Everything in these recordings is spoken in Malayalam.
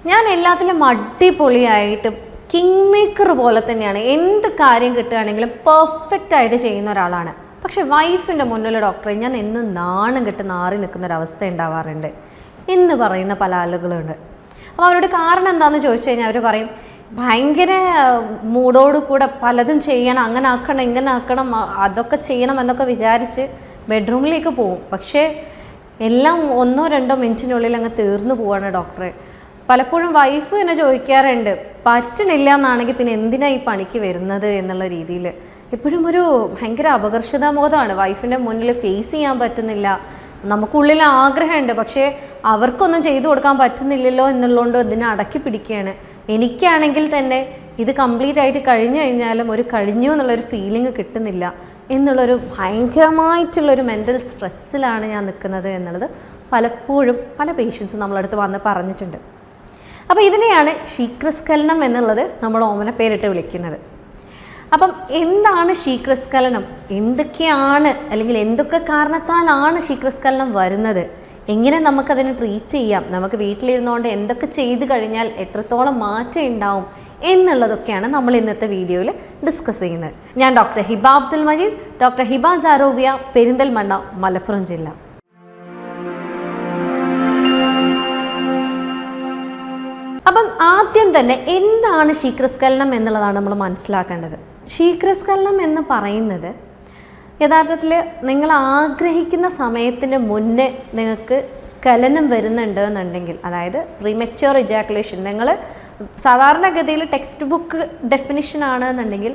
ഞാൻ എല്ലാത്തിലും അടിപൊളിയായിട്ട് കിങ് മേക്കർ പോലെ തന്നെയാണ്. എന്ത് കാര്യം കിട്ടുകയാണെങ്കിലും പെർഫെക്റ്റ് ആയിട്ട് ചെയ്യുന്ന ഒരാളാണ്. പക്ഷെ വൈഫിൻ്റെ മുന്നിൽ ഡോക്ടറെ ഞാൻ എന്നും നാണം കെട്ട് നാറി നിൽക്കുന്നൊരവസ്ഥ ഉണ്ടാവാറുണ്ട് എന്ന് പറയുന്ന പല ആളുകളുണ്ട്. അപ്പോൾ അവരുടെ കാരണം എന്താണെന്ന് ചോദിച്ചു കഴിഞ്ഞാൽ അവർ പറയും ഭയങ്കര മൂഡോട് കൂടെ പലതും ചെയ്യണം, അങ്ങനെ ആക്കണം, ഇങ്ങനെ ആക്കണം, അതൊക്കെ ചെയ്യണം എന്നൊക്കെ വിചാരിച്ച് ബെഡ്റൂമിലേക്ക് പോകും. പക്ഷേ എല്ലാം 1-2 മിനിറ്റിനുള്ളിൽ അങ്ങ് തീർന്നു പോവാണ് ഡോക്ടറെ. പലപ്പോഴും വൈഫ് എന്നെ ചോദിക്കാറുണ്ട് പറ്റണില്ല എന്നാണെങ്കിൽ പിന്നെ എന്തിനാ ഈ പണിക്ക് വരുന്നത് എന്നുള്ള രീതിയിൽ. എപ്പോഴും ഒരു ഭയങ്കര അപകർഷതാബോധമാണ്. വൈഫിൻ്റെ മുന്നിൽ ഫേസ് ചെയ്യാൻ പറ്റുന്നില്ല. നമുക്കുള്ളിൽ ആഗ്രഹമുണ്ട്, പക്ഷേ അവർക്കൊന്നും ചെയ്തു കൊടുക്കാൻ പറ്റുന്നില്ലല്ലോ എന്നുള്ളതുകൊണ്ട് ഇതിനെ അടക്കി പിടിക്കുകയാണ്. എനിക്കാണെങ്കിൽ തന്നെ ഇത് കംപ്ലീറ്റ് ആയിട്ട് കഴിഞ്ഞു കഴിഞ്ഞാലും ഒരു കഴിഞ്ഞു എന്നുള്ളൊരു ഫീലിംഗ് കിട്ടുന്നില്ല എന്നുള്ളൊരു ഭയങ്കരമായിട്ടുള്ളൊരു മെൻ്റൽ സ്ട്രെസ്സിലാണ് ഞാൻ നിൽക്കുന്നത് എന്നുള്ളത് പലപ്പോഴും പല പേഷ്യൻസും നമ്മളടുത്ത് വന്ന് പറഞ്ഞിട്ടുണ്ട്. അപ്പോൾ ഇതിനെയാണ് ശീഘ്രസ്ഖലനം എന്നുള്ളത് നമ്മൾ ഓമന പേരിട്ട് വിളിക്കുന്നത്. അപ്പം എന്താണ് ശീഘ്രസ്ഖലനം, എന്തൊക്കെയാണ് അല്ലെങ്കിൽ എന്തൊക്കെ കാരണത്താലാണ് ശീഘ്രസ്ഖലനം വരുന്നത്, എങ്ങനെ നമുക്കതിനെ ട്രീറ്റ് ചെയ്യാം, നമുക്ക് വീട്ടിലിരുന്നുകൊണ്ട് എന്തൊക്കെ ചെയ്ത് കഴിഞ്ഞാൽ എത്രത്തോളം മാറ്റം ഉണ്ടാവും എന്നുള്ളതൊക്കെയാണ് നമ്മൾ ഇന്നത്തെ വീഡിയോയിൽ ഡിസ്കസ് ചെയ്യുന്നത്. ഞാൻ ഡോക്ടർ ഹിബ അബ്ദുൽ മജീദ്, ഡോക്ടർ ഹിബ സാരോവിയ, പെരിന്തൽമണ്ണ, മലപ്പുറം ജില്ല. അപ്പം ആദ്യം തന്നെ എന്താണ് ശീഘ്രസ്ഖലനം എന്നുള്ളതാണ് നമ്മൾ മനസ്സിലാക്കേണ്ടത്. ശീഘ്രസ്ഖലനം എന്ന് പറയുന്നത് യഥാർത്ഥത്തിൽ നിങ്ങൾ ആഗ്രഹിക്കുന്ന സമയത്തിന് മുന്നേ നിങ്ങൾക്ക് സ്ഖലനം വരുന്നുണ്ട് എന്നുണ്ടെങ്കിൽ, അതായത് പ്രീമച്യൂർ ഇജാക്കുലേഷൻ, നിങ്ങൾ സാധാരണഗതിയിൽ ടെക്സ്റ്റ് ബുക്ക് ഡെഫിനിഷൻ ആണെന്നുണ്ടെങ്കിൽ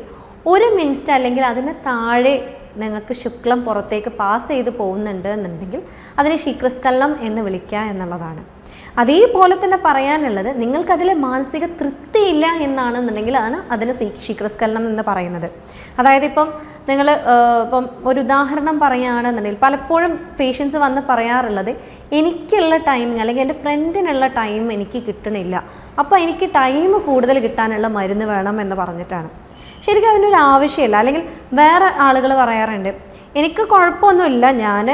1 മിനിറ്റ് അല്ലെങ്കിൽ അതിന് താഴെ നിങ്ങൾക്ക് ശുക്ലം പുറത്തേക്ക് പാസ് ചെയ്ത് പോകുന്നുണ്ട് എന്നുണ്ടെങ്കിൽ അതിനെ ശീഘ്രസ്ഖലനം എന്ന് വിളിക്കുക എന്നുള്ളതാണ്. അതേപോലെ തന്നെ പറയാനുള്ളത് നിങ്ങൾക്കതിൽ മാനസിക തൃപ്തിയില്ല എന്നാണെന്നുണ്ടെങ്കിൽ അതിന് ശീഘ്രസ്ഖലനം എന്ന് പറയുന്നത്. അതായത് ഇപ്പം നിങ്ങൾ ഇപ്പം ഒരു ഉദാഹരണം പറയുകയാണെന്നുണ്ടെങ്കിൽ പലപ്പോഴും പേഷ്യൻസ് വന്ന് പറയാറുള്ളത് എനിക്കുള്ള ടൈമിങ് അല്ലെങ്കിൽ എൻ്റെ ഫ്രണ്ടിനുള്ള ടൈം എനിക്ക് കിട്ടണില്ല, അപ്പോൾ എനിക്ക് ടൈം കൂടുതൽ കിട്ടാനുള്ള മരുന്ന് വേണം എന്ന് പറഞ്ഞിട്ടാണ്. ശരിക്കും അതിനൊരു ആവശ്യമില്ല. അല്ലെങ്കിൽ വേറെ ആളുകൾ പറയാറുണ്ട് എനിക്ക് കുഴപ്പമൊന്നുമില്ല, ഞാൻ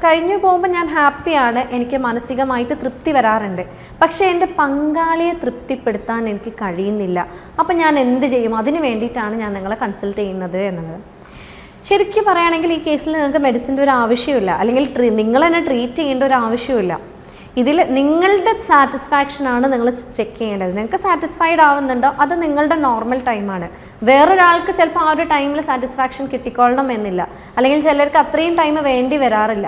കഴിഞ്ഞു പോകുമ്പോൾ ഞാൻ ഹാപ്പിയാണ്, എനിക്ക് മാനസികമായിട്ട് തൃപ്തി വരാറുണ്ട്, പക്ഷേ എൻ്റെ പങ്കാളിയെ തൃപ്തിപ്പെടുത്താൻ എനിക്ക് കഴിയുന്നില്ല, അപ്പം ഞാൻ എന്ത് ചെയ്യും, അതിന് വേണ്ടിയിട്ടാണ് ഞാൻ നിങ്ങളെ കൺസൾട്ട് ചെയ്യുന്നത് എന്നുള്ളത്. ശരിക്കും പറയുകയാണെങ്കിൽ ഈ കേസിൽ നിങ്ങൾക്ക് മെഡിസിൻ്റെ ഒരു ആവശ്യമില്ല, അല്ലെങ്കിൽ നിങ്ങൾ തന്നെ ട്രീറ്റ് ചെയ്യേണ്ട ഒരു ആവശ്യമില്ല. ഇതിൽ നിങ്ങളുടെ സാറ്റിസ്ഫാക്ഷനാണ് നിങ്ങൾ ചെക്ക് ചെയ്യേണ്ടത്. നിങ്ങൾക്ക് സാറ്റിസ്ഫൈഡ് ആവുന്നുണ്ടോ അത് നിങ്ങളുടെ നോർമൽ ടൈമാണ്. വേറൊരാൾക്ക് ചിലപ്പോൾ ആ ഒരു ടൈമിൽ സാറ്റിസ്ഫാക്ഷൻ കിട്ടിക്കൊള്ളണം എന്നില്ല, അല്ലെങ്കിൽ ചിലർക്ക് അത്രയും ടൈം വേണ്ടി വരാറില്ല.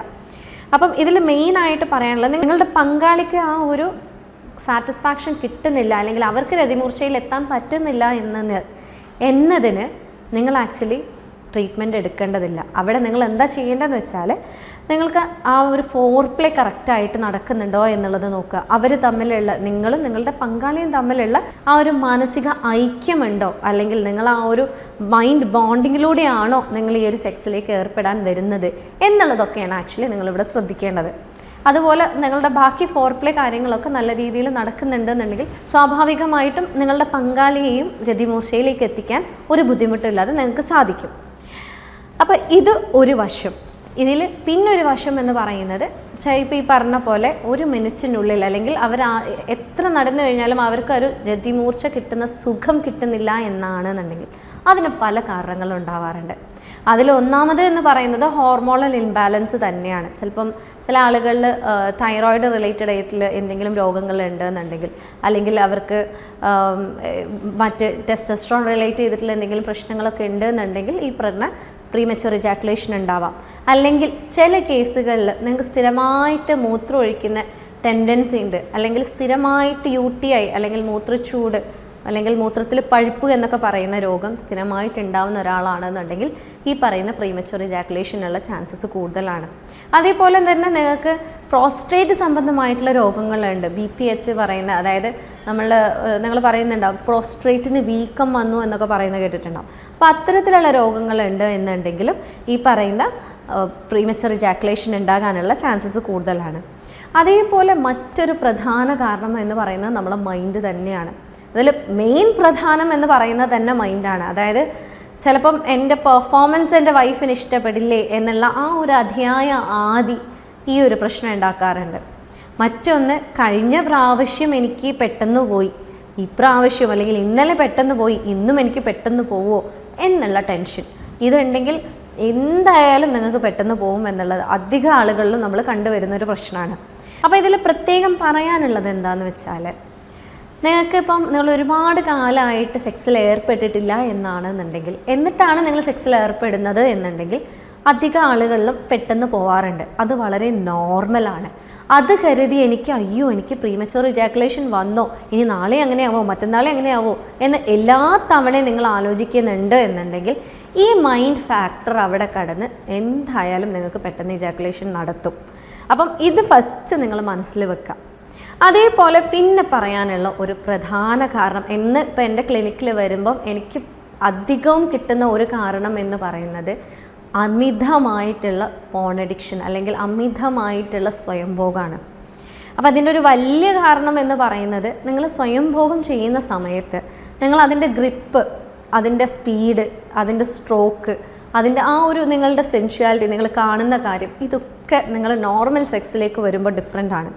അപ്പം ഇതിൽ മെയിനായിട്ട് പറയാനുള്ളത് നിങ്ങളുടെ പങ്കാളിക്ക് ആ ഒരു സാറ്റിസ്ഫാക്ഷൻ കിട്ടുന്നില്ല, അല്ലെങ്കിൽ അവർക്ക് രതിമൂർച്ചയിൽ എത്താൻ പറ്റുന്നില്ല എന്നതിന് നിങ്ങൾ ആക്ച്വലി ട്രീറ്റ്മെൻറ്റ് എടുക്കേണ്ടതില്ല. അവിടെ നിങ്ങൾ എന്താ ചെയ്യേണ്ടതെന്ന് വെച്ചാൽ നിങ്ങൾക്ക് ആ ഒരു ഫോർപ്ലേ കറക്റ്റായിട്ട് നടക്കുന്നുണ്ടോ എന്നുള്ളത് നോക്കുക. അവർ തമ്മിലുള്ള, നിങ്ങളും നിങ്ങളുടെ പങ്കാളിയും തമ്മിലുള്ള ആ ഒരു മാനസിക ഐക്യമുണ്ടോ, അല്ലെങ്കിൽ നിങ്ങൾ ആ ഒരു മൈൻഡ് ബോണ്ടിങ്ങിലൂടെയാണോ നിങ്ങൾ ഈ ഒരു സെക്സിലേക്ക് ഏർപ്പെടാൻ വരുന്നത് എന്നുള്ളതൊക്കെയാണ് ആക്ച്വലി നിങ്ങളിവിടെ ശ്രദ്ധിക്കേണ്ടത്. അതുപോലെ നിങ്ങളുടെ ബാക്കി ഫോർപ്ലേ കാര്യങ്ങളൊക്കെ നല്ല രീതിയിൽ നടക്കുന്നുണ്ടെന്നുണ്ടെങ്കിൽ സ്വാഭാവികമായിട്ടും നിങ്ങളുടെ പങ്കാളിയെയും രതിമൂർച്ചയിലേക്ക് എത്തിക്കാൻ ഒരു ബുദ്ധിമുട്ടില്ലാതെ നിങ്ങൾക്ക് സാധിക്കും. അപ്പോൾ ഇത് ഒരു വശം. ഇതിൽ പിന്നൊരു വശം എന്ന് പറയുന്നത് ഇപ്പോൾ ഈ പറഞ്ഞ പോലെ 1 മിനിറ്റിനുള്ളിൽ അല്ലെങ്കിൽ അവർ എത്ര നടന്നു കഴിഞ്ഞാലും അവർക്കൊരു രതിമൂർച്ച കിട്ടുന്ന സുഖം കിട്ടുന്നില്ല എന്നാണെന്നുണ്ടെങ്കിൽ അതിന് പല കാരണങ്ങളും ഉണ്ടാവാറുണ്ട്. അതിൽ ഒന്നാമത് എന്ന് പറയുന്നത് ഹോർമോണൽ ഇംബാലൻസ് തന്നെയാണ്. ചിലപ്പം ചില ആളുകളിൽ തൈറോയിഡ് റിലേറ്റഡ് ആയിട്ടുള്ള എന്തെങ്കിലും രോഗങ്ങളുണ്ട് എന്നുണ്ടെങ്കിൽ, അല്ലെങ്കിൽ അവർക്ക് മറ്റ് ടെസ്റ്റോസ്റ്ററോൺ റിലേറ്റ് ചെയ്തിട്ടുള്ള എന്തെങ്കിലും പ്രശ്നങ്ങളൊക്കെ ഉണ്ട് എന്നുണ്ടെങ്കിൽ ഈ പറഞ്ഞ പ്രീമച്യൂർ ഇജാക്കുലേഷൻ ഉണ്ടാവാം. അല്ലെങ്കിൽ ചില കേസുകളിൽ നിങ്ങൾക്ക് സ്ഥിരമായിട്ട് മൂത്രം ഒഴിക്കുന്ന ടെൻഡൻസി ഉണ്ട്, അല്ലെങ്കിൽ സ്ഥിരമായിട്ട് UTI അല്ലെങ്കിൽ മൂത്രച്ചൂട് അല്ലെങ്കിൽ മൂത്രത്തിൽ പഴുപ്പ് എന്നൊക്കെ പറയുന്ന രോഗം സ്ഥിരമായിട്ട് ഉണ്ടാവുന്ന ഒരാളാണെന്നുണ്ടെങ്കിൽ ഈ പറയുന്ന പ്രീമച്യൂർ ഇജാക്കുലേഷനുള്ള ചാൻസസ് കൂടുതലാണ്. അതേപോലെ തന്നെ പ്രോസ്ട്രേറ്റ് സംബന്ധമായിട്ടുള്ള രോഗങ്ങളുണ്ട്. BPH പറയുന്ന, അതായത് നിങ്ങൾ പറയുന്നുണ്ടാവും പ്രോസ്ട്രേറ്റിന് വീക്കം വന്നു എന്നൊക്കെ പറയുന്നത് കേട്ടിട്ടുണ്ടാവും. അപ്പോൾ അത്തരത്തിലുള്ള രോഗങ്ങളുണ്ട് എന്നുണ്ടെങ്കിലും ഈ പറയുന്ന പ്രീമച്യൂർ ഇജാക്കുലേഷൻ ഉണ്ടാകാനുള്ള ചാൻസസ് കൂടുതലാണ്. അതേപോലെ മറ്റൊരു പ്രധാന കാരണം എന്ന് പറയുന്നത് നമ്മുടെ മൈൻഡ് തന്നെയാണ്. അതിൽ മെയിൻ പ്രധാനം എന്ന് പറയുന്നത് തന്നെ മൈൻഡാണ്. അതായത് ചിലപ്പം എൻ്റെ പെർഫോമൻസ് എൻ്റെ വൈഫിന് ഇഷ്ടപ്പെടില്ലേ എന്നുള്ള ആ ഒരു അതിയായ ആദി ഈ ഒരു പ്രശ്നം ഉണ്ടാക്കാറുണ്ട്. മറ്റൊന്ന് കഴിഞ്ഞ പ്രാവശ്യം എനിക്ക് പെട്ടെന്ന് പോയി, ഇപ്രാവശ്യം അല്ലെങ്കിൽ ഇന്നലെ പെട്ടെന്ന് പോയി ഇന്നും എനിക്ക് പെട്ടെന്ന് പോവോ എന്നുള്ള ടെൻഷൻ. ഇതുണ്ടെങ്കിൽ എന്തായാലും നിങ്ങൾക്ക് പെട്ടെന്ന് പോകും എന്നുള്ളത് അധികം ആളുകളിലും നമ്മൾ കണ്ടുവരുന്നൊരു പ്രശ്നമാണ്. അപ്പോൾ ഇതിൽ പ്രത്യേകം പറയാനുള്ളത് എന്താണെന്ന് വെച്ചാൽ, നിങ്ങൾക്കിപ്പം നിങ്ങൾ ഒരുപാട് കാലമായിട്ട് സെക്സിൽ ഏർപ്പെട്ടിട്ടില്ല എന്നാണെന്നുണ്ടെങ്കിൽ, എന്നിട്ടാണ് നിങ്ങൾ സെക്സിൽ ഏർപ്പെടുന്നത് എന്നുണ്ടെങ്കിൽ അധികം ആളുകളിലും പെട്ടെന്ന് പോവാറുണ്ട്. അത് വളരെ നോർമലാണ്. അത് കരുതി എനിക്ക് പ്രീമച്വർ ഇജാക്കുലേഷൻ വന്നോ, ഇനി നാളെ അങ്ങനെയാവോ മറ്റന്നാളെ അങ്ങനെയാവോ എന്ന് എല്ലാ തവണയും നിങ്ങൾ ആലോചിക്കുന്നുണ്ട് എന്നുണ്ടെങ്കിൽ ഈ മൈൻഡ് ഫാക്ടർ അവിടെ കടന്ന് എന്തായാലും നിങ്ങൾക്ക് പെട്ടെന്ന് ഇജാക്കുലേഷൻ നടത്തും. അപ്പം ഇത് ഫസ്റ്റ് നിങ്ങൾ മനസ്സിൽ വെക്കുക. അതേപോലെ പിന്നെ പറയാനുള്ള ഒരു പ്രധാന കാരണം ഇപ്പം എൻ്റെ ക്ലിനിക്കിൽ വരുമ്പം എനിക്ക് അധികവും കിട്ടുന്ന ഒരു കാരണം എന്ന് പറയുന്നത് അമിതമായിട്ടുള്ള പോൺ അഡിക്ഷൻ അല്ലെങ്കിൽ അമിതമായിട്ടുള്ള സ്വയംഭോഗമാണ്. അപ്പോൾ അതിൻ്റെ ഒരു വലിയ കാരണം എന്ന് പറയുന്നത്, നിങ്ങൾ സ്വയംഭോഗം ചെയ്യുന്ന സമയത്ത് നിങ്ങൾ അതിൻ്റെ ഗ്രിപ്പ്, അതിൻ്റെ സ്പീഡ്, അതിൻ്റെ സ്ട്രോക്ക്, അതിൻ്റെ ആ ഒരു നിങ്ങളുടെ സെൻഷ്വാലിറ്റി, നിങ്ങൾ കാണുന്ന കാര്യം, ഇതൊക്കെ നിങ്ങൾ നോർമൽ സെക്സിലേക്ക് വരുമ്പോൾ ഡിഫറെൻ്റ് ആണ്.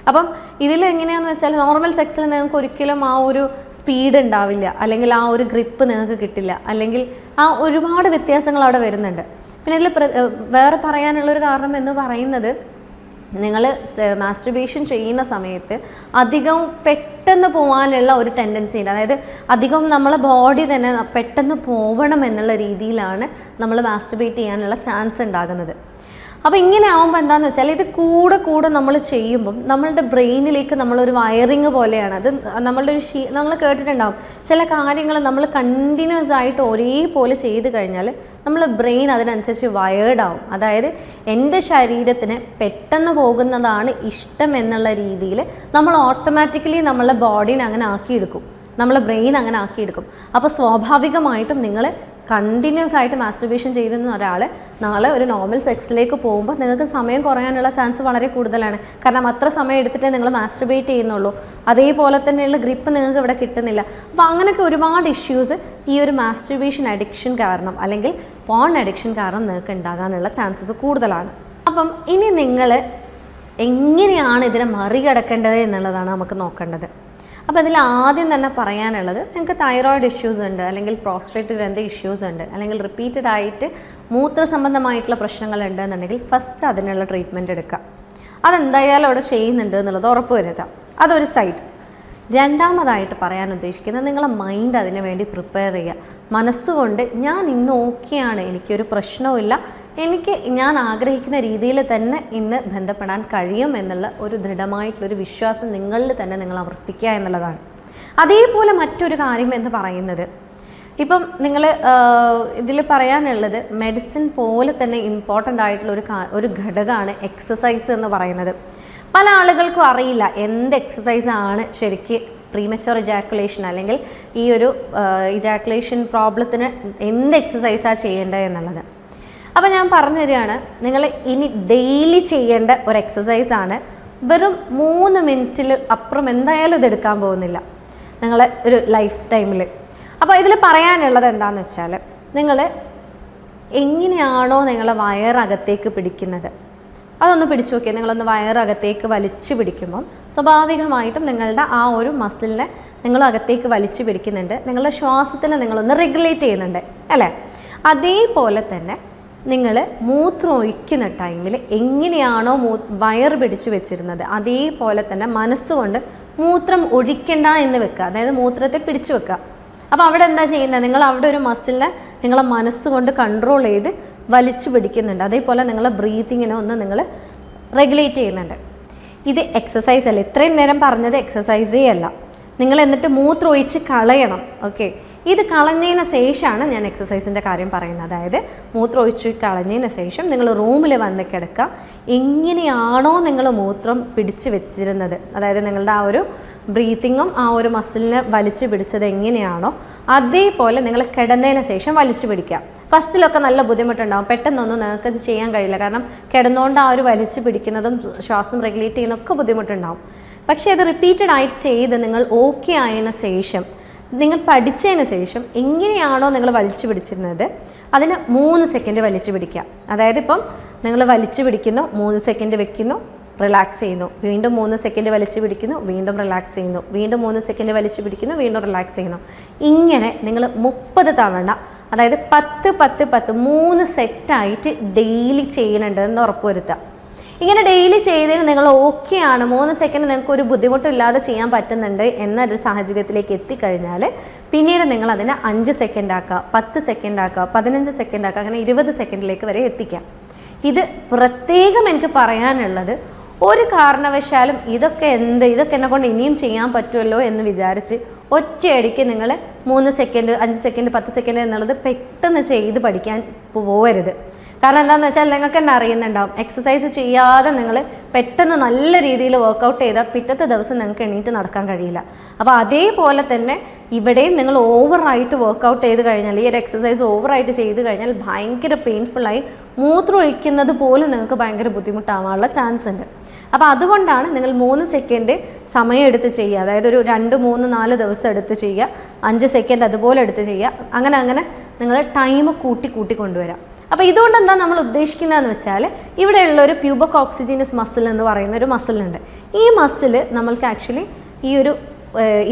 അപ്പം ഇതിലെങ്ങനെയാണെന്ന് വെച്ചാൽ, നോർമൽ സെക്സിൽ നിങ്ങൾക്ക് ഒരിക്കലും ആ ഒരു സ്പീഡ് ഉണ്ടാവില്ല, അല്ലെങ്കിൽ ആ ഒരു ഗ്രിപ്പ് നിങ്ങൾക്ക് കിട്ടില്ല, അല്ലെങ്കിൽ ആ ഒരുപാട് വ്യത്യാസങ്ങൾ അവിടെ വരുന്നുണ്ട്. പിന്നെ ഇതിൽ വേറെ പറയാനുള്ളൊരു കാരണം എന്ന് പറയുന്നത്, നിങ്ങൾ മാസ്റ്റുർബേഷൻ ചെയ്യുന്ന സമയത്ത് അധികവും പെട്ടെന്ന് പോകാനുള്ള ഒരു ടെൻഡൻസി ഉണ്ട്. അതായത് അധികം നമ്മളെ ബോഡി തന്നെ പെട്ടെന്ന് പോകണം എന്നുള്ള രീതിയിലാണ് നമ്മൾ മാസ്റ്റുർബേറ്റ് ചെയ്യാനുള്ള ചാൻസ് ഉണ്ടാകുന്നത്. അപ്പോൾ ഇങ്ങനെ ആകുമ്പോൾ എന്താണെന്ന് വെച്ചാൽ, ഇത് കൂടെ നമ്മൾ ചെയ്യുമ്പം നമ്മളുടെ ബ്രെയിനിലേക്ക് നമ്മളൊരു വയറിങ് പോലെയാണ് അത്. നമ്മളുടെ ഒരു നമ്മൾ കേട്ടിട്ടുണ്ടാവും, ചില കാര്യങ്ങൾ നമ്മൾ കണ്ടിന്യൂസ് ആയിട്ട് ഒരേപോലെ ചെയ്ത് കഴിഞ്ഞാൽ നമ്മളെ ബ്രെയിൻ അതിനനുസരിച്ച് വയേർഡ് ആവും. അതായത് എൻ്റെ ശരീരത്തിന് പെട്ടെന്ന് പോകുന്നതാണ് ഇഷ്ടം എന്നുള്ള രീതിയിൽ നമ്മൾ ഓട്ടോമാറ്റിക്കലി നമ്മളെ ബോഡീനെ അങ്ങനെ ആക്കിയെടുക്കും, നമ്മളെ ബ്രെയിൻ അങ്ങനെ ആക്കിയെടുക്കും. അപ്പോൾ സ്വാഭാവികമായിട്ടും നിങ്ങൾ കണ്ടിന്യൂസ് ആയിട്ട് മാസ്റ്റുർബേഷൻ ചെയ്തിരുന്ന ഒരാൾ നാളെ ഒരു നോർമൽ സെക്സിലേക്ക് പോകുമ്പോൾ നിങ്ങൾക്ക് സമയം കുറയാനുള്ള ചാൻസ് വളരെ കൂടുതലാണ്. കാരണം അത്ര സമയം എടുത്തിട്ടേ നിങ്ങൾ മാസ്റ്റുർബേറ്റ് ചെയ്യുന്നുള്ളൂ, അതേപോലെ തന്നെയുള്ള ഗ്രിപ്പ് നിങ്ങൾക്ക് ഇവിടെ കിട്ടുന്നില്ല. അപ്പോൾ അങ്ങനെയൊക്കെ ഒരുപാട് ഇഷ്യൂസ് ഈ ഒരു മാസ്റ്റുർബേഷൻ അഡിക്ഷൻ കാരണം അല്ലെങ്കിൽ പോൺ അഡിക്ഷൻ കാരണം നിങ്ങൾക്ക് ഉണ്ടാകാനുള്ള ചാൻസസ് കൂടുതലാണ്. അപ്പം ഇനി നിങ്ങൾ എങ്ങനെയാണ് ഇതിനെ മറികടക്കേണ്ടത് എന്നുള്ളതാണ് നമുക്ക് നോക്കേണ്ടത്. അപ്പോൾ അതിൽ ആദ്യം തന്നെ പറയാനുള്ളത്, നിങ്ങൾക്ക് തൈറോയിഡ് ഇഷ്യൂസ് ഉണ്ട്, അല്ലെങ്കിൽ പ്രോസ്റ്റേറ്റ് ഗ്രന്ഥി ഇഷ്യൂസ് ഉണ്ട്, അല്ലെങ്കിൽ റിപ്പീറ്റഡ് ആയിട്ട് മൂത്ര സംബന്ധമായിട്ടുള്ള പ്രശ്നങ്ങളുണ്ട് എന്നുണ്ടെങ്കിൽ ഫസ്റ്റ് അതിനുള്ള ട്രീറ്റ്മെൻറ്റ് എടുക്കുക. അതെന്തായാലും അവിടെ ചെയ്യുന്നുണ്ട് എന്നുള്ളത് ഉറപ്പ് വരുത്തുക. അതൊരു സൈഡ്. രണ്ടാമതായിട്ട് പറയാൻ ഉദ്ദേശിക്കുന്നത്, നിങ്ങളെ മൈൻഡ് അതിനു വേണ്ടി പ്രിപ്പയർ ചെയ്യുക. മനസ്സുകൊണ്ട് ഞാൻ ഇന്ന് ഓക്കെയാണ്, എനിക്കൊരു പ്രശ്നവുമില്ല, ഞാൻ ആഗ്രഹിക്കുന്ന രീതിയിൽ തന്നെ ഇന്ന് ബന്ധപ്പെടാൻ കഴിയും എന്നുള്ള ഒരു ദൃഢമായിട്ടുള്ളൊരു വിശ്വാസം നിങ്ങളിൽ തന്നെ നിങ്ങൾ അർപ്പിക്കുക എന്നുള്ളതാണ്. അതേപോലെ മറ്റൊരു കാര്യം എന്ന് പറയുന്നത്, ഇപ്പം നിങ്ങൾ ഇതിൽ പറയാനുള്ളത്, മെഡിസിൻ പോലെ തന്നെ ഇമ്പോർട്ടൻ്റ് ആയിട്ടുള്ള ഒരു ഘടകമാണ് എക്സസൈസ് എന്ന് പറയുന്നത്. പല ആളുകൾക്കും അറിയില്ല എന്ത് എക്സസൈസാണ് ശരിക്ക് പ്രീമച്വർ ഇജാക്കുലേഷൻ അല്ലെങ്കിൽ ഈ ഒരു ഇജാക്കുലേഷൻ പ്രോബ്ലത്തിന് എന്ത് എക്സസൈസാണ് ചെയ്യേണ്ടത് എന്നുള്ളത്. അപ്പോൾ ഞാൻ പറഞ്ഞു തരികയാണ്, നിങ്ങൾ ഇനി ഡെയിലി ചെയ്യേണ്ട ഒരു എക്സസൈസാണ്. വെറും 3 മിനിറ്റിൽ അപ്പുറം എന്തായാലും ഇതെടുക്കാൻ പോകുന്നില്ല നിങ്ങൾ ഒരു ലൈഫ് ടൈമിൽ. അപ്പോൾ ഇതിൽ പറയാനുള്ളത് എന്താണെന്ന് വെച്ചാൽ, നിങ്ങൾ എങ്ങനെയാണോ നിങ്ങളെ വയറകത്തേക്ക് പിടിക്കുന്നത് അതൊന്ന് പിടിച്ചു നോക്കിയാൽ, നിങ്ങളൊന്ന് വയറകത്തേക്ക് വലിച്ചു പിടിക്കുമ്പം സ്വാഭാവികമായിട്ടും നിങ്ങളുടെ ആ ഒരു മസിലിനെ നിങ്ങൾ അകത്തേക്ക് വലിച്ചു പിടിക്കുന്നുണ്ട്, നിങ്ങളുടെ ശ്വാസത്തിനെ നിങ്ങളൊന്ന് റെഗുലേറ്റ് ചെയ്യുന്നുണ്ട് അല്ലേ? അതേപോലെ തന്നെ നിങ്ങൾ മൂത്രം ഒഴിക്കുന്ന ടൈമിൽ എങ്ങനെയാണോ വയറ് പിടിച്ചു വെച്ചിരുന്നത് അതേപോലെ തന്നെ മനസ്സുകൊണ്ട് മൂത്രം ഒഴിക്കണ്ട എന്ന് വെക്കുക, അതായത് മൂത്രത്തെ പിടിച്ചു വെക്കുക. അപ്പോൾ അവിടെ എന്താ ചെയ്യുന്നത്, നിങ്ങൾ അവിടെ ഒരു മസിലിനെ നിങ്ങളെ മനസ്സുകൊണ്ട് കൺട്രോൾ ചെയ്ത് വലിച്ചു പിടിക്കുന്നുണ്ട്. അതേപോലെ നിങ്ങളെ ബ്രീത്തിങ്ങിനെ ഒന്ന് നിങ്ങൾ റെഗുലേറ്റ് ചെയ്യുന്നുണ്ട്. ഇത് എക്സസൈസ് അല്ല, ഇത്രയും നേരം പറഞ്ഞത് എക്സസൈസേ അല്ല. നിങ്ങൾ എന്നിട്ട് മൂത്രം ഒഴിച്ച് കളയണം. ഓക്കെ, ഇത് കളഞ്ഞതിന് ശേഷമാണ് ഞാൻ എക്സസൈസിൻ്റെ കാര്യം പറയുന്നത്. അതായത് മൂത്രം ഒഴിച്ച് കളഞ്ഞതിന് ശേഷം നിങ്ങൾ റൂമിൽ വന്ന് കിടക്കുക. എങ്ങനെയാണോ നിങ്ങൾ മൂത്രം പിടിച്ച് വെച്ചിരുന്നത്, അതായത് നിങ്ങളുടെ ആ ഒരു ബ്രീത്തിങ്ങും ആ ഒരു മസിലിനെ വലിച്ചു പിടിച്ചത് എങ്ങനെയാണോ അതേപോലെ നിങ്ങൾ കിടന്നതിന് ശേഷം വലിച്ചു പിടിക്കുക. ഫസ്റ്റിലൊക്കെ നല്ല ബുദ്ധിമുട്ടുണ്ടാകും, പെട്ടെന്നൊന്നും നിങ്ങൾക്കത് ചെയ്യാൻ കഴിയില്ല. കാരണം കിടന്നുകൊണ്ട് ആ ഒരു വലിച്ചു പിടിക്കുന്നതും ശ്വാസം റെഗുലേറ്റ് ചെയ്യുന്നതൊക്കെ ബുദ്ധിമുട്ടുണ്ടാകും. പക്ഷേ അത് റിപ്പീറ്റഡ് ആയിട്ട് ചെയ്ത് നിങ്ങൾ ഓക്കെ ആയതിനു ശേഷം, നിങ്ങൾ പഠിച്ചതിന് ശേഷം എങ്ങനെയാണോ നിങ്ങൾ വലിച്ചു പിടിച്ചിരുന്നത് അതിന് 3 സെക്കൻഡ് വലിച്ചു പിടിക്കുക. അതായത് ഇപ്പം നിങ്ങൾ വലിച്ചു പിടിക്കുന്നു, 3 സെക്കൻഡ് വെക്കുന്നു, റിലാക്സ് ചെയ്യുന്നു, വീണ്ടും 3 സെക്കൻഡ് വലിച്ചു പിടിക്കുന്നു, വീണ്ടും റിലാക്സ് ചെയ്യുന്നു, വീണ്ടും 3 സെക്കൻഡ് വലിച്ചു പിടിക്കുന്നു, വീണ്ടും റിലാക്സ് ചെയ്യുന്നു. ഇങ്ങനെ നിങ്ങൾ 30 തവണ, അതായത് 10 10 10 3 സെറ്റായിട്ട് ഡെയിലി ചെയ്യുന്നുണ്ട് എന്ന് ഉറപ്പുവരുത്തുക. ഇങ്ങനെ ഡെയിലി ചെയ്തതിന് നിങ്ങൾ ഓക്കെ ആണ്, 3 സെക്കൻഡ് നിങ്ങൾക്ക് ഒരു ബുദ്ധിമുട്ടില്ലാതെ ചെയ്യാൻ പറ്റുന്നുണ്ട് എന്നൊരു സാഹചര്യത്തിലേക്ക് എത്തിക്കഴിഞ്ഞാൽ പിന്നീട് നിങ്ങൾ അതിനെ 5 സെക്കൻഡ് ആക്കുക, 10 സെക്കൻഡ് ആക്കുക, 15 സെക്കൻഡ് ആക്കുക, അങ്ങനെ 20 സെക്കൻഡിലേക്ക് വരെ എത്തിക്കാം. ഇത് പ്രത്യേകം എനിക്ക് പറയാനുള്ളത്, ഒരു കാരണവശാലും ഇതൊക്കെ എന്നെ കൊണ്ട് ഇനിയും ചെയ്യാൻ പറ്റുമല്ലോ എന്ന് വിചാരിച്ച് ഒറ്റയടിക്ക് നിങ്ങൾ 3 സെക്കൻഡ് 5 സെക്കൻഡ് 10 സെക്കൻഡ് എന്നുള്ളത് പെട്ടെന്ന് ചെയ്ത് പഠിക്കാൻ പോകരുത്. കാരണം എന്താണെന്ന് വെച്ചാൽ നിങ്ങൾക്ക് തന്നെ അറിയുന്നുണ്ടാവും, എക്സസൈസ് ചെയ്യാതെ നിങ്ങൾ പെട്ടെന്ന് നല്ല രീതിയിൽ വർക്കൗട്ട് ചെയ്താൽ പിറ്റത്തെ ദിവസം നിങ്ങൾക്ക് എണീറ്റ് നടക്കാൻ കഴിയില്ല. അപ്പോൾ അതേപോലെ തന്നെ ഇവിടെയും നിങ്ങൾ ഓവറായിട്ട് വർക്കൗട്ട് ചെയ്ത് കഴിഞ്ഞാൽ, ഈ ഒരു എക്സസൈസ് ഓവറായിട്ട് ചെയ്ത് കഴിഞ്ഞാൽ ഭയങ്കര പെയിൻഫുള്ളായി മൂത്രം ഒഴിക്കുന്നത് പോലും നിങ്ങൾക്ക് ഭയങ്കര ബുദ്ധിമുട്ടാവാനുള്ള ചാൻസ് ഉണ്ട്. അപ്പോൾ അതുകൊണ്ടാണ് നിങ്ങൾ 3 സെക്കൻഡ് സമയം എടുത്ത് ചെയ്യുക, അതായത് ഒരു 2 3 4 ദിവസം എടുത്ത് ചെയ്യുക, 5 സെക്കൻഡ് അതുപോലെ എടുത്ത് ചെയ്യുക, അങ്ങനെ നിങ്ങൾ ടൈം കൂട്ടി കൊണ്ടുവരാം. അപ്പോൾ ഇതുകൊണ്ട് എന്താ നമ്മൾ ഉദ്ദേശിക്കുന്നതെന്ന് വെച്ചാൽ, ഇവിടെയുള്ള ഒരു പ്യൂബോകോക്സിജിനസ് മസിൽ എന്ന് പറയുന്ന ഒരു മസിലുണ്ട്. ഈ മസിൽ നമ്മൾക്ക് ആക്ച്വലി ഈ ഒരു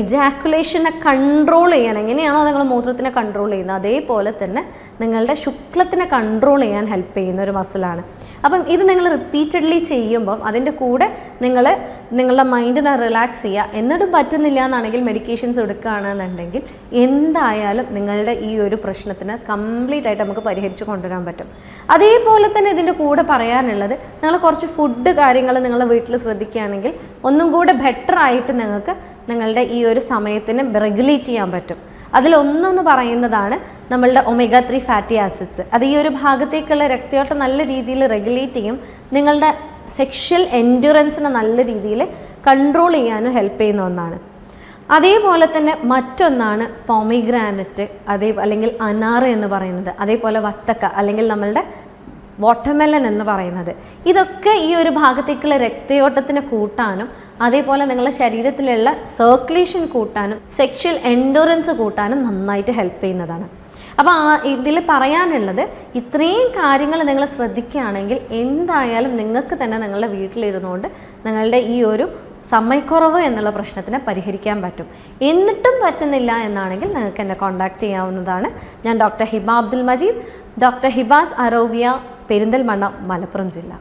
ഇജാക്കുലേഷനെ കൺട്രോൾ ചെയ്യണം. എങ്ങനെയാണോ നിങ്ങൾ മൂത്രത്തിനെ കൺട്രോൾ ചെയ്യുന്നത്, അതേപോലെ തന്നെ നിങ്ങളുടെ ശുക്ലത്തിനെ കൺട്രോൾ ചെയ്യാൻ ഹെൽപ്പ് ചെയ്യുന്ന ഒരു മസിലാണ്. അപ്പം ഇത് നിങ്ങൾ റിപ്പീറ്റഡ്ലി ചെയ്യുമ്പം അതിൻ്റെ കൂടെ നിങ്ങളുടെ മൈൻഡിനെ റിലാക്സ് ചെയ്യുക. എന്നിട്ടും പറ്റുന്നില്ല എന്നാണെങ്കിൽ മെഡിക്കേഷൻസ് എടുക്കുകയാണെന്നുണ്ടെങ്കിൽ എന്തായാലും നിങ്ങളുടെ ഈ ഒരു പ്രശ്നത്തിന് കംപ്ലീറ്റ് ആയിട്ട് നമുക്ക് പരിഹരിച്ച് കൊണ്ടുവരാൻ പറ്റും. അതേപോലെ തന്നെ ഇതിൻ്റെ കൂടെ പറയാനുള്ളത്, നിങ്ങൾ കുറച്ച് ഫുഡ് കാര്യങ്ങൾ നിങ്ങളുടെ വീട്ടിൽ ശ്രദ്ധിക്കുകയാണെങ്കിൽ ഒന്നും കൂടെ ബെറ്റർ ആയിട്ട് നിങ്ങൾക്ക് നിങ്ങളുടെ ഈ ഒരു സമയത്തിന് റെഗുലേറ്റ് ചെയ്യാൻ പറ്റും. അതിലൊന്നെന്ന് പറയുന്നതാണ് നമ്മളുടെ ഒമേഗ 3 ഫാറ്റി ആസിഡ്സ്. അത് ഈ ഒരു ഭാഗത്തേക്കുള്ള രക്തയോട്ടം നല്ല രീതിയിൽ റെഗുലേറ്റ് ചെയ്യും, നിങ്ങളുടെ സെക്ഷൽ എൻഡ്യൂറൻസിനെ നല്ല രീതിയിൽ കൺട്രോൾ ചെയ്യാനും ഹെൽപ്പ് ചെയ്യുന്ന ഒന്നാണ്. അതേപോലെ തന്നെ മറ്റൊന്നാണ് പോമിഗ്രാനറ്റ്, അല്ലെങ്കിൽ അനാറ് എന്ന് പറയുന്നത്, അതേപോലെ വത്തക്ക അല്ലെങ്കിൽ നമ്മളുടെ വാട്ടർമെലൺ എന്ന് പറയുന്നത്. ഇതൊക്കെ ഈ ഒരു ഭാഗത്തേക്കുള്ള രക്തയോട്ടത്തിനെ കൂട്ടാനും അതേപോലെ നിങ്ങളുടെ ശരീരത്തിലുള്ള സർക്കുലേഷൻ കൂട്ടാനും സെക്ഷൽ എൻഡ്യൂറൻസ് കൂട്ടാനും നന്നായിട്ട് ഹെൽപ്പ് ചെയ്യുന്നതാണ്. അപ്പോൾ ഇതിൽ പറയാനുള്ളത്, ഇത്രയും കാര്യങ്ങൾ നിങ്ങൾ ശ്രദ്ധിക്കുകയാണെങ്കിൽ എന്തായാലും നിങ്ങൾക്ക് തന്നെ നിങ്ങളുടെ വീട്ടിലിരുന്നുകൊണ്ട് നിങ്ങളുടെ ഈ ഒരു സമയക്കുറവ് എന്നുള്ള പ്രശ്നത്തിനെ പരിഹരിക്കാൻ പറ്റും. എന്നിട്ടും പറ്റുന്നില്ല എന്നാണെങ്കിൽ നിങ്ങൾക്ക് എന്നെ കോൺടാക്റ്റ് ചെയ്യാവുന്നതാണ്. ഞാൻ ഡോക്ടർ ഹിബ അബ്ദുൽ മജീദ്, ഡോക്ടർ ഹിബാസ് അറോവിയ, പെരിന്തൽമണ്ണ, മലപ്പുറം ജില്ല.